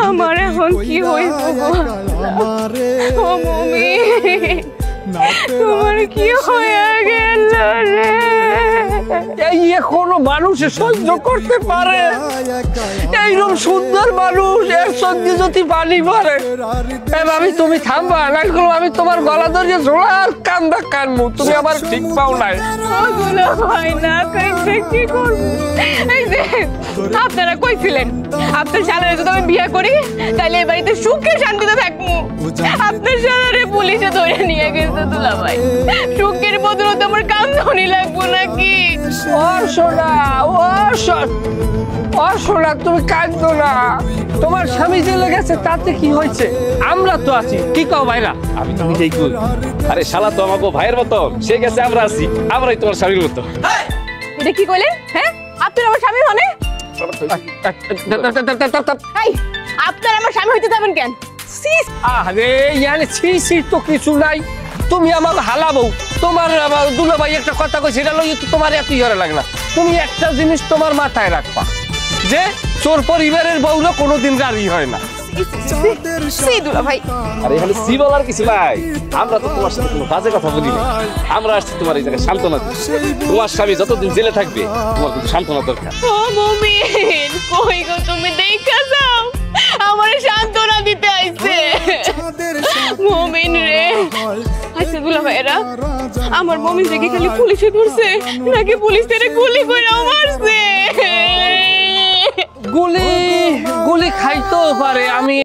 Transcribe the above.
আমার এখন কি হইব ও মুমিন তোমার কি হয়ে গেল রে এই কোনো মানুষ সহ্য করতে পারে এইরকম সুন্দর মানুষ এর সঙ্গে যদি বালি মারে আমি তুমি থামবা নাইলে আমি তোমার গলা ধরিয়ে জোড়ার কান্দা কানমু তুমি আমার ঠিক পাও নাই ওগুলো হয় না কি করব এই যে আপনারা কইছিলেন আপনার শালারে যদি আমি বিয়ে করি তাহলে এই বাড়িতে সুখে শান্তিতে থাকবো আপনার শালারে পুলিশে ধরে নিয়ে গেছে দুলাভাই সুখের বদলে আমার কান্দনি লাগবো নাকি সোনা তুমি কাঁদো না তোমার স্বামী জেলে গেছে তাতে কি হয়েছে আমরা তো আছি কি কও ভাইরা আমি তো নিজেই কই আরে শালা তো আমাকে ভাইয়ের মতো সে গেছে আমরা আছি আমরাই তোমার স্বামীর মতো এটা কি কইলেন হ্যাঁ আপনার আমার স্বামী মানে আপনার আমার স্বামী হইতে যাবেন কেন আরে ইয়ানে ছি তো কিছু নাই তুমি আমাকে হালাবো তোমার দুলাভাই একটা কথা কইছে এটা লই তো তোমার এত ইয়ে লাগে না তুমি একটা জিনিস তোমার মাথায় রাখবা যে চোর পরিবারের বউরা কোনোদিন রাজি হয় না দুলাভাই আরে এখানে সি বলার কিছু নাই আমরা তো তোমার সাথে কোনো বাজে কথা বলি না আমরা আসছি তোমার এই জায়গায় সান্ত্বনা দিতে তোমার স্বামী যতদিন জেলে থাকবে তোমার কিন্তু সান্ত্বনা দরকার ও মুমিন কই গো তুমি দেখা যাও আমার সান্ত্বনা দিতে আইছে মুমিন রে আচ্ছা দুলাভাইরা আমার মুমিন দেখে খালি পুলিশে ধরছে নাকি পুলিশ তেরে গুলি কইরাও মারছে গুলি খাইতেও পারে আমি